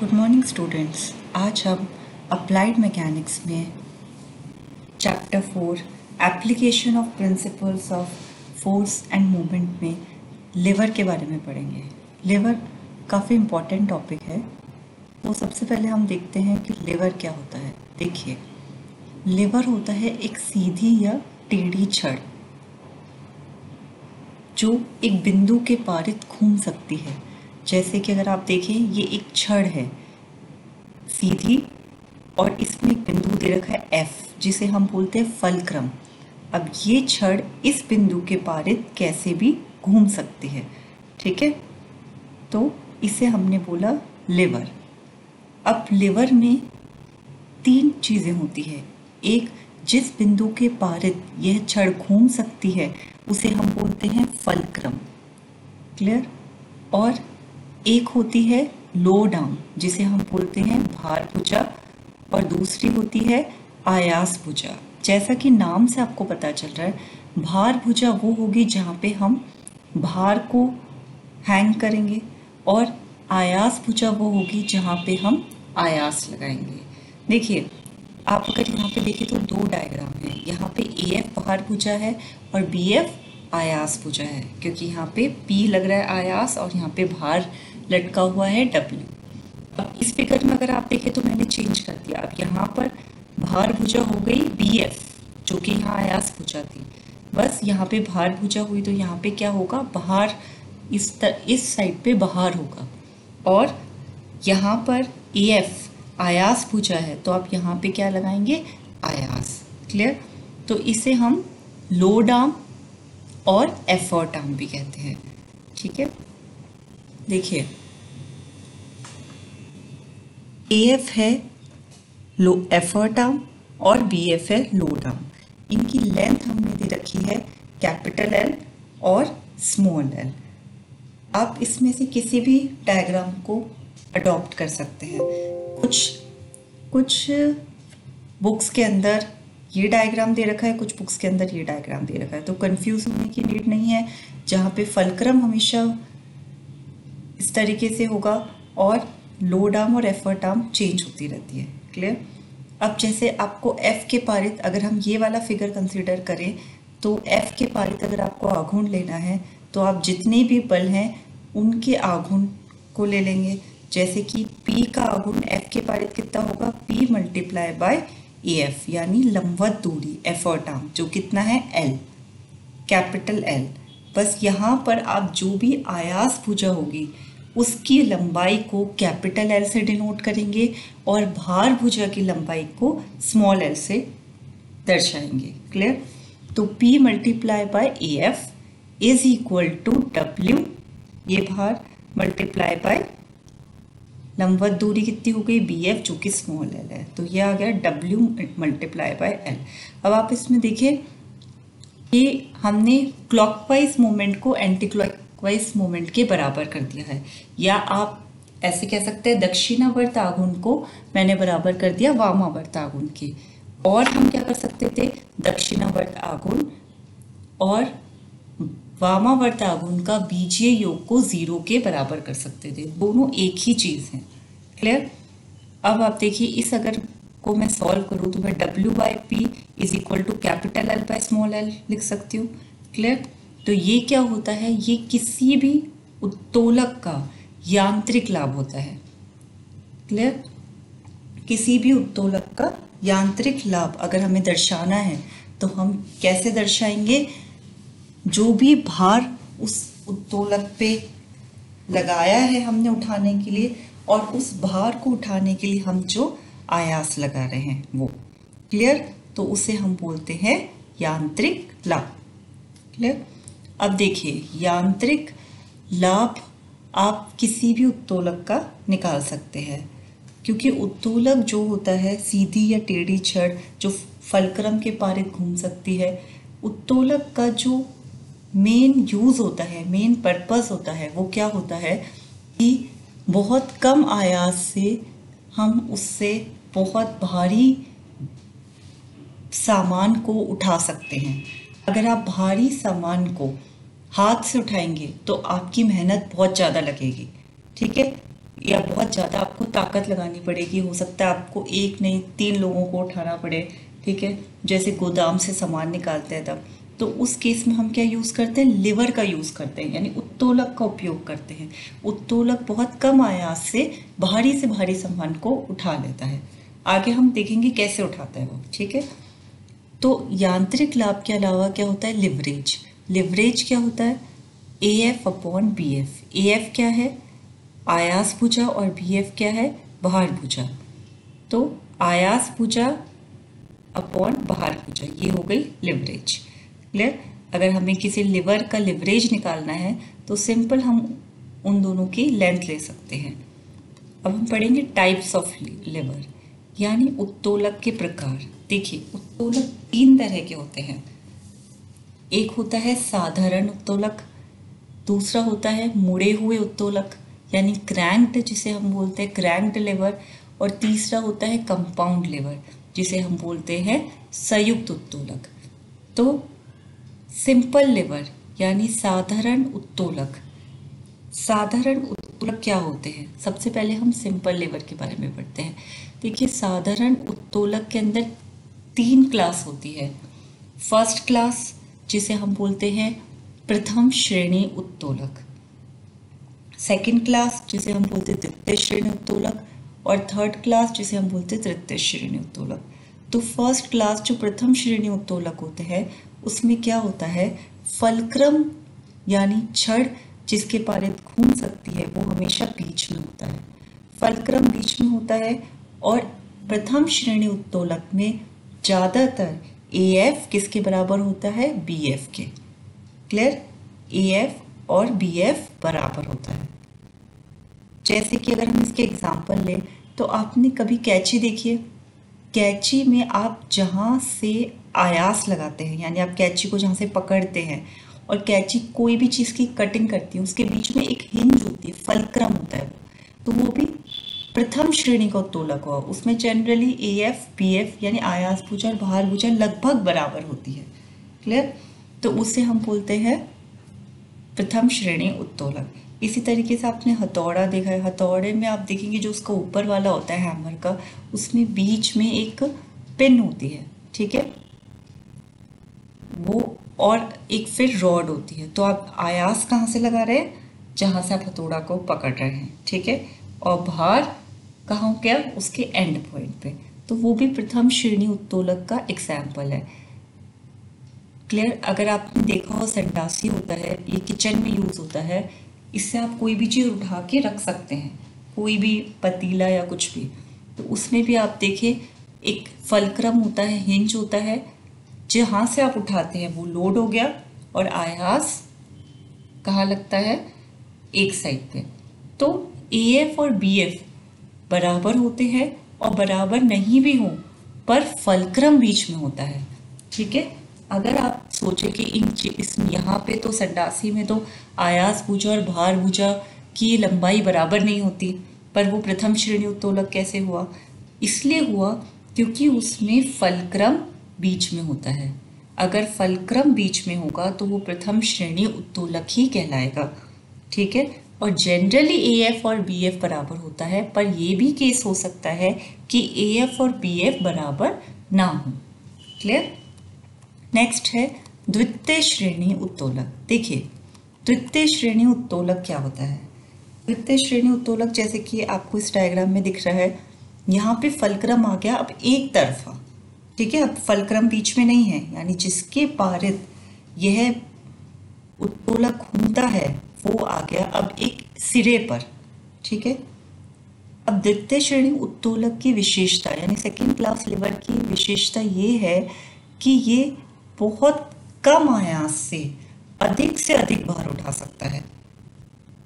Good morning students. आज हम applied mechanics में chapter 4 application of principles of force and movement में liver के बारे में पढ़ेंगे। लीवर काफ़ी इम्पॉर्टेंट टॉपिक है। तो सबसे पहले हम देखते हैं कि लीवर क्या होता है। देखिए, लीवर होता है एक सीधी या टेढ़ी छड़ जो एक बिंदु के पारित घूम सकती है। जैसे कि अगर आप देखें, ये एक छड़ है सीधी और इसमें एक बिंदु दे रखा है F, जिसे हम बोलते हैं फलक्रम। अब ये छड़ इस बिंदु के पारित कैसे भी घूम सकती है, ठीक है। तो इसे हमने बोला लीवर। अब लीवर में तीन चीज़ें होती है। एक, जिस बिंदु के पारित यह छड़ घूम सकती है उसे हम बोलते हैं फलक्रम, क्लियर। और एक होती है लोड आर्म जिसे हम बोलते हैं भार भुजा, और दूसरी होती है आयास भुजा। जैसा कि नाम से आपको पता चल रहा है, भार भुजा वो होगी जहाँ पे हम भार को हैंग करेंगे, और आयास भुजा वो होगी जहाँ पे हम आयास लगाएंगे। देखिए, आप अगर यहाँ पे देखें तो दो डायग्राम है। यहाँ पे AF भार भुजा है और BF आयास भुजा है, क्योंकि यहाँ पे P लग रहा है आयास और यहाँ पे भार लटका हुआ है W। अब इस फिगर में अगर आप देखें तो मैंने चेंज कर दिया। अब यहाँ पर भार भुजा हो गई BF, जो कि यहाँ आयास भुजा थी। बस यहाँ पे भार भुजा हुई तो यहाँ पे क्या होगा, भार इस साइड पे बाहर होगा, और यहाँ पर AF आयास भुजा है तो आप यहाँ पे क्या लगाएंगे, आयास, क्लियर। तो इसे हम लोड आर्म और एफर्ट आर्म भी कहते हैं, ठीक है। देखिए, AF है लो एफर्ट आर्म और BF है लोड आर्म। इनकी लेंथ हमने दे रखी है कैपिटल L और स्मॉल l। आप इसमें से किसी भी डायग्राम को अडॉप्ट कर सकते हैं। कुछ बुक्स के अंदर ये डायग्राम दे रखा है, कुछ बुक्स के अंदर ये डायग्राम दे रखा है, तो कंफ्यूज होने की नीड नहीं है। जहाँ पे फलक्रम हमेशा इस तरीके से होगा और लोड आर्म और एफर्ट आर्म चेंज होती रहती है, क्लियर। अब जैसे आपको F के पारित, अगर हम ये वाला फिगर कंसीडर करें तो F के पारित अगर आपको आघूर्ण लेना है तो आप जितने भी बल हैं उनके आघूर्ण को ले लेंगे। जैसे कि P का आघूर्ण F के पारित कितना होगा, P × AF, यानी लंबवत दूरी एफर्ट आर्म, जो कितना है L, कैपिटल L। बस यहाँ पर आप जो भी आयास भुजा होगी उसकी लंबाई को कैपिटल L से डिनोट करेंगे और भार भुजा की लंबाई को स्मॉल l से दर्शाएंगे, क्लियर। तो P × AF is equal to W, ये भार, मल्टीप्लाई बाय लंबवत दूरी कितनी हो गई, BF, जो कि स्मॉल l है। तो ये आ गया W × L। अब आप इसमें देखिए कि हमने क्लॉकवाइज मूवमेंट को एंटी क्लॉकवाइज मूवमेंट के बराबर कर दिया है, या आप ऐसे कह सकते हैं दक्षिणावर्त आघूर्ण को मैंने बराबर कर दिया वामावर्त आघूर्ण के। और हम क्या कर सकते थे, दक्षिणावर्त आघूर्ण और वामावर्त आघूर्ण का बीजीय योग को 0 के बराबर कर सकते थे। दोनों एक ही चीज़ हैं, क्लियर। अब आप देखिए, इस अगर को मैं सॉल्व करूँ तो मैं W/P is equal to capital L/ small l लिख सकती हूँ, क्लियर। तो ये क्या होता है, ये किसी भी उत्तोलक का यांत्रिक लाभ होता है, क्लियर। किसी भी उत्तोलक का यांत्रिक लाभ अगर हमें दर्शाना है तो हम कैसे दर्शाएंगे, जो भी भार उस उत्तोलक पे लगाया है हमने उठाने के लिए, और उस भार को उठाने के लिए हम जो आयास लगा रहे हैं वो, क्लियर। तो उसे हम बोलते हैं यांत्रिक लाभ, क्लियर। अब देखिए, यांत्रिक लाभ आप किसी भी उत्तोलक का निकाल सकते हैं, क्योंकि उत्तोलक जो होता है सीधी या टेढ़ी छड़ जो फलक्रम के पारित घूम सकती है, उत्तोलक का जो मेन यूज़ होता है, मेन पर्पस होता है, वो क्या होता है कि बहुत कम आयास से हम उससे बहुत भारी सामान को उठा सकते हैं। अगर आप भारी सामान को हाथ से उठाएंगे तो आपकी मेहनत बहुत ज़्यादा लगेगी, ठीक है। या बहुत ज़्यादा आपको ताकत लगानी पड़ेगी, हो सकता है आपको एक नहीं 3 लोगों को उठाना पड़े, ठीक है, जैसे गोदाम से सामान निकालते हैं तब। तो उस केस में हम क्या यूज़ करते हैं, लिवर का यूज़ करते हैं, यानी उत्तोलक का उपयोग करते हैं। उत्तोलक बहुत कम आयास से भारी सामान को उठा लेता है। आगे हम देखेंगे कैसे उठाता है वो, ठीक है। तो यांत्रिक लाभ के अलावा क्या होता है, लिवरेज। लिवरेज क्या होता है, A F upon B F. A F क्या है, आयास भुजा, और बी एफ क्या है, भार भुजा। तो आयास भुजा अपॉन भार भुजा, ये हो गई लिवरेज। क्लियर। अगर हमें किसी लिवर का लिवरेज निकालना है तो सिंपल हम उन दोनों की लेंथ ले सकते हैं। अब हम पढ़ेंगे टाइप्स ऑफ लिवर, यानी उत्तोलक के प्रकार। देखिए, उत्तोलक 3 तरह के होते हैं। एक होता है साधारण उत्तोलक, दूसरा होता है मुड़े हुए उत्तोलक यानी क्रैंक्ड, जिसे हम बोलते हैं क्रैंक्ड लिवर, और तीसरा होता है कंपाउंड लिवर, जिसे हम बोलते हैं संयुक्त उत्तोलक। तो सिंपल लिवर यानी साधारण उत्तोलक। साधारण उत्तोलक क्या होते हैं, सबसे पहले हम सिंपल लिवर के बारे में पढ़ते हैं। देखिए, साधारण उत्तोलक के अंदर 3 क्लास होती है। फर्स्ट क्लास, जिसे हम बोलते हैं प्रथम श्रेणी उत्तोलक, सेकंड क्लास जिसे हम बोलते हैं द्वितीय श्रेणी उत्तोलक, और थर्ड क्लास जिसे हम बोलते हैं तृतीय श्रेणी उत्तोलक। तो फर्स्ट क्लास जो प्रथम श्रेणी उत्तोलक होते हैं, उसमें क्या होता है, फलक्रम यानी छड़ जिसके पारित घूम सकती है वो हमेशा बीच में होता है। फलक्रम बीच में होता है, और प्रथम श्रेणी उत्तोलक में ज़्यादातर ए एफ किसके बराबर होता है, बी एफ के। क्लियर, ए एफ और बी एफ बराबर होता है। जैसे कि अगर हम इसके एग्जाम्पल लें तो आपने कभी कैंची देखी है, कैंची में आप जहाँ से आयास लगाते हैं, यानी आप कैंची को जहाँ से पकड़ते हैं और कैंची कोई भी चीज़ की कटिंग करती है, उसके बीच में एक हिंज होती है, फलक्रम होता है, तो वो भी प्रथम श्रेणी का उत्तोलक हुआ। उसमें generally A F B F यानी आयास भुजा और भार भुजा लगभग बराबर होती है। क्लियर, तो उसे हम बोलते हैं प्रथम श्रेणी उत्तोलक। इसी तरीके से आपने हथौड़ा देखा है, हथौड़े में आप देखेंगे जो उसका ऊपर वाला होता है हैमर का, उसमें बीच में एक पिन होती है, ठीक है, वो, और एक फिर रॉड होती है। तो आप आयास कहाँ से लगा रहे हैं, जहाँ से आप हथौड़ा को पकड़ रहे हैं, ठीक है, और भार कहाँ क्या, उसके एंड पॉइंट पे। तो वो भी प्रथम श्रेणी उत्तोलक का एग्जाम्पल है। क्लियर। अगर आपने देखा हो संडासी होता है, ये किचन में यूज़ होता है, इससे आप कोई भी चीज़ उठा के रख सकते हैं, कोई भी पतीला या कुछ भी। तो उसमें भी आप देखें एक फलक्रम होता है, हिंज होता है, जहाँ से आप उठाते हैं वो लोड हो गया, और आयास कहाँ लगता है, एक साइड पे। तो ए एफ और बी एफ बराबर होते हैं, और बराबर नहीं भी हो पर फलक्रम बीच में होता है, ठीक है। अगर आप सोचें कि इस यहाँ पे तो संडासी में तो आयास भुजा और भार भुजा की लंबाई बराबर नहीं होती, पर वो प्रथम श्रेणी उत्तोलक कैसे हुआ, इसलिए हुआ क्योंकि उसमें फलक्रम बीच में होता है। अगर फलक्रम बीच में होगा तो वो प्रथम श्रेणी उत्तोलक ही कहलाएगा, ठीक है। और जनरली ए एफ और बी एफ बराबर होता है, पर ये भी केस हो सकता है कि ए एफ और बी एफ बराबर ना हो। क्लियर। नेक्स्ट है द्वितीय श्रेणी उत्तोलक। देखिए, द्वितीय श्रेणी उत्तोलक क्या होता है। द्वितीय श्रेणी उत्तोलक जैसे कि आपको इस डायग्राम में दिख रहा है, यहाँ पे फलक्रम आ गया अब एक तरफा, ठीक है, अब फलक्रम बीच में नहीं है, यानी जिसके पारित यह उत्तोलक घूमता है वो आ गया अब एक सिरे पर, ठीक है। अब द्वितीय श्रेणी उत्तोलक की विशेषता यानी सेकेंड क्लास लिवर की विशेषता ये है कि ये बहुत कम आयास से अधिक भार उठा सकता है,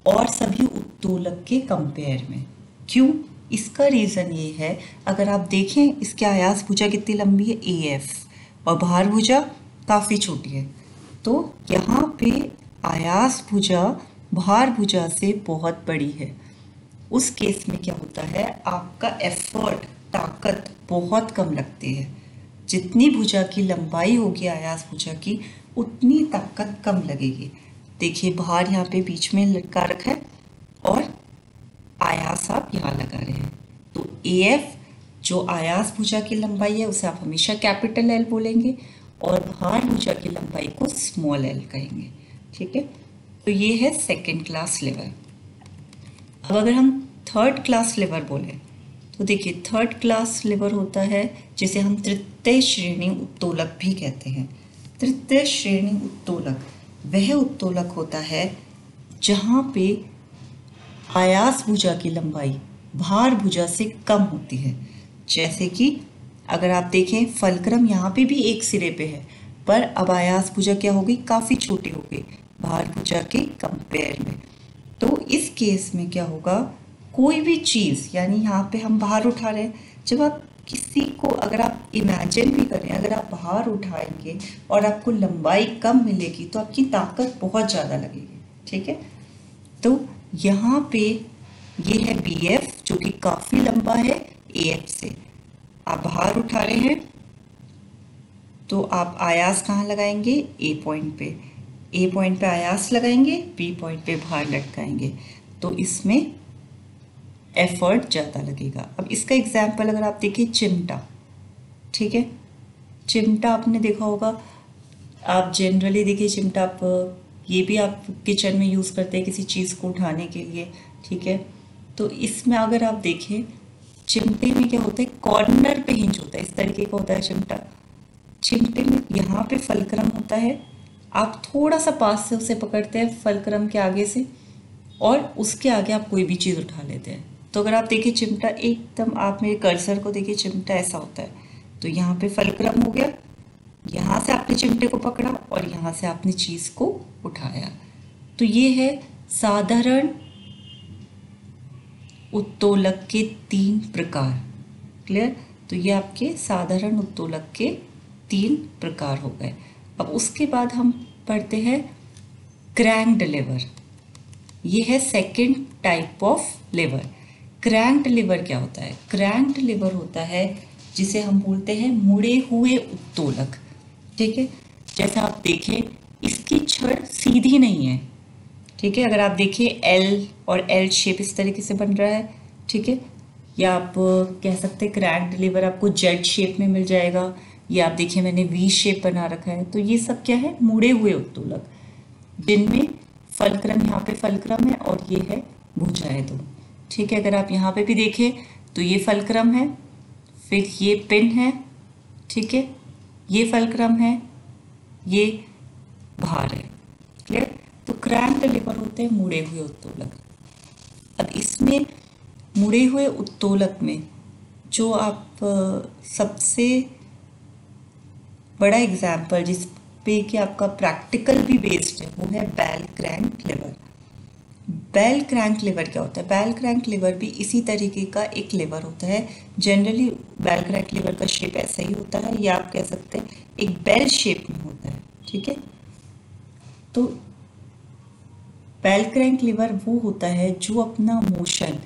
और सभी उत्तोलक के कंपेयर में। क्यों, इसका रीज़न ये है, अगर आप देखें इसके आयास भुजा कितनी लंबी है, ए एफ, और भार भुजा काफ़ी छोटी है, तो यहाँ पे आयास भुजा भार भुजा से बहुत बड़ी है। उस केस में क्या होता है, आपका एफर्ट, ताकत बहुत कम लगती है। जितनी भुजा की लंबाई होगी आयास भुजा की, उतनी ताकत कम लगेगी। देखिए, भार यहाँ पे बीच में लटका रखा है और आयास आप यहाँ लगा रहे हैं। तो AF जो आयास भुजा की लंबाई है उसे आप हमेशा कैपिटल L बोलेंगे और भार भुजा की लंबाई को स्मॉल l कहेंगे। ठीक है, तो ये है सेकेंड क्लास लिवर। अब अगर हम थर्ड क्लास लिवर बोलें तो देखिए, थर्ड क्लास लिवर होता है जिसे हम तृतीय श्रेणी उत्तोलक भी कहते हैं। तृतीय श्रेणी उत्तोलक वह उत्तोलक होता है जहाँ पे आयास भुजा की लंबाई भार भुजा से कम होती है। जैसे कि अगर आप देखें, फलक्रम यहाँ पे भी एक सिरे पे है, पर अब आयास भुजा क्या हो गई, काफ़ी छोटी हो गई भार भुजा के कंपेयर में। तो इस केस में क्या होगा, कोई भी चीज़, यानी यहाँ पे हम भार उठा रहे हैं, जब आप किसी को अगर आप इमेजिन भी करें, अगर आप भार उठाएंगे और आपको लंबाई कम मिलेगी तो आपकी ताकत बहुत ज़्यादा लगेगी। ठीक है, तो यहाँ पे ये है BF जो कि काफ़ी लंबा है AF से। आप भार उठा रहे हैं तो आप आयास कहाँ लगाएंगे, A पॉइंट पे। A पॉइंट पे आयास लगाएंगे, B पॉइंट पे भार लटकाएंगे, तो इसमें एफर्ट ज़्यादा लगेगा। अब इसका एग्जाम्पल अगर आप देखिए, चिमटा। ठीक है, चिमटा आपने देखा होगा, आप जनरली देखिए चिमटा, आप ये भी आप किचन में यूज़ करते हैं किसी चीज़ को उठाने के लिए। ठीक है, तो इसमें अगर आप देखें, चिमटे में क्या होता है, कॉर्नर पे हिंज होता है, इस तरीके का होता है चिमटा। चिमटे में यहाँ पे फलक्रम होता है, आप थोड़ा सा पास से उसे पकड़ते हैं फलक्रम के आगे से, और उसके आगे आप कोई भी चीज़ उठा लेते हैं। तो अगर आप देखिए चिमटा एकदम, आप मेरे कर्सर को देखिए, चिमटा ऐसा होता है। तो यहाँ पे फलक्रम हो गया, यहाँ से आपने चिमटे को पकड़ा और यहाँ से आपने चीज़ को उठाया। तो ये है साधारण उत्तोलक के 3 प्रकार। क्लियर? तो ये आपके साधारण उत्तोलक के 3 प्रकार हो गए। अब उसके बाद हम पढ़ते हैं क्रैंक्ड लिवर। ये है second type of lever. Cranked lever क्या होता है? क्रैंक्ड लिवर होता है जिसे हम बोलते हैं मुड़े हुए उत्तोलक। ठीक है, जैसा आप देखें, इसकी छड़ सीधी नहीं है। ठीक है, अगर आप देखिए एल और एल शेप इस तरीके से बन रहा है। ठीक है, या आप कह सकते हैं क्रैंक्ड लिवर आपको जेड शेप में मिल जाएगा, या आप देखिए मैंने वी शेप बना रखा है। तो ये सब क्या है? मुड़े हुए उत्तोलक, जिनमें फलक्रम, यहाँ पे फलक्रम है और ये है भुजाएं दो। ठीक है, अगर आप यहाँ पे भी देखें तो ये फलक्रम है, फिर ये पिन है। ठीक है, ये फलक्रम है, ये भार है। क्लियर? तो क्रैंक्ड लिवर होते हैं मुड़े हुए उत्तोलक। अब इसमें मुड़े हुए उत्तोलक में जो आप सबसे बड़ा एग्जाम्पल जिस पे कि आपका प्रैक्टिकल भी बेस्ड है, वो है bell crank lever. Bell crank lever क्या होता है? बेल क्रैंक लिवर भी इसी तरीके का एक लिवर होता है। जनरली बेल क्रैंक लिवर का शेप ऐसा ही होता है, या आप कह सकते हैं एक बेल शेप में होता है। ठीक है, तो बेल क्रैंक लिवर वो होता है जो अपना मोशन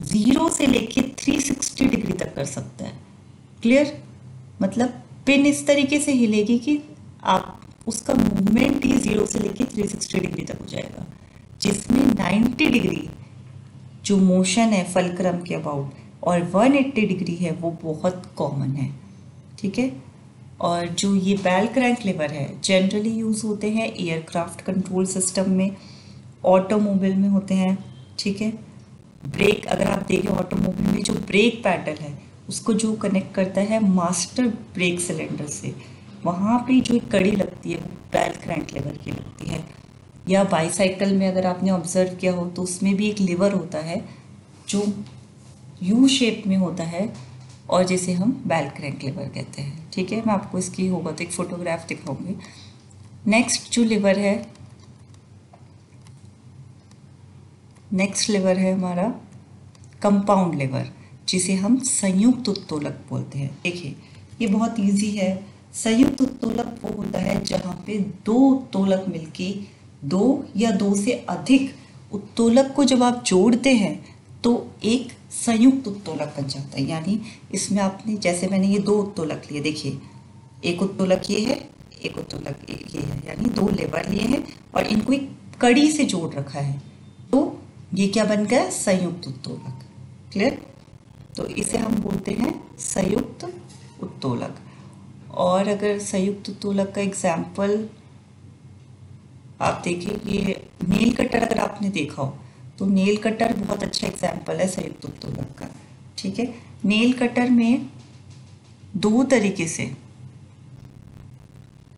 0 से लेके 360 डिग्री तक कर सकता है। क्लियर? मतलब पिन इस तरीके से हिलेगी कि आप उसका मूवमेंट ही 0 से लेके 360 डिग्री तक हो जाएगा, जिसमें 90 डिग्री जो मोशन है फलक्रम के अबाउट और 180 डिग्री है वो बहुत कॉमन है। ठीक है, और जो ये बेल क्रैंक लिवर है जनरली यूज़ होते हैं एयरक्राफ्ट कंट्रोल सिस्टम में, ऑटोमोबाइल में होते हैं। ठीक है, ब्रेक, अगर आप देखें ऑटोमोबाइल में जो ब्रेक पैडल है उसको जो कनेक्ट करता है मास्टर ब्रेक सिलेंडर से, वहाँ पे जो एक कड़ी लगती है वो बेल क्रैंक लिवर की लगती है। या बाईसाइकिल में अगर आपने ऑब्जर्व किया हो तो उसमें भी एक लिवर होता है जो यू शेप में होता है और जिसे हम बेल क्रैंक लिवर कहते हैं। ठीक है, मैं आपको इसकी होगा तो एक फोटोग्राफ दिखाऊंगी। नेक्स्ट जो लिवर है, नेक्स्ट लिवर है हमारा कंपाउंड लिवर, जिसे हम संयुक्त उत्तोलक बोलते हैं। देखिए ये बहुत इजी है। संयुक्त उत्तोलक वो होता है जहाँ पे 2 उत्तोलक मिलके 2 या 2 से अधिक उत्तोलक को जब आप जोड़ते हैं तो एक संयुक्त उत्तोलक बन जाता है। यानी इसमें आपने, जैसे मैंने ये 2 उत्तोलक लिए, देखिए एक उत्तोलक ये है, एक उत्तोलक ये है, यानी 2 लिवर लिए हैं और इनको एक कड़ी से जोड़ रखा है। तो ये क्या बन गया? संयुक्त उत्तोलक। क्लियर? तो इसे हम बोलते हैं संयुक्त उत्तोलक। और अगर संयुक्त उत्तोलक का एग्जाम्पल आप देखें, ये नेल कटर अगर आपने देखा हो तो नेल कटर बहुत अच्छा एग्जाम्पल है संयुक्त उत्तोलक का। ठीक है, नेल कटर में दो तरीके से,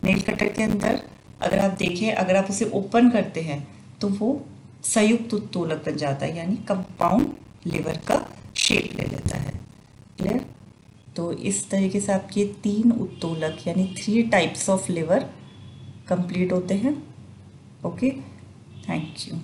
नेल कटर के अंदर अगर आप देखें, अगर आप उसे ओपन करते हैं तो वो संयुक्त उत्तोलक बन जाता है, यानी कंपाउंड लीवर का शेप ले लेता है। क्लियर? तो इस तरीके से आपके 3 उत्तोलक यानी 3 टाइप्स ऑफ लिवर कंप्लीट होते हैं। Okay, thank you.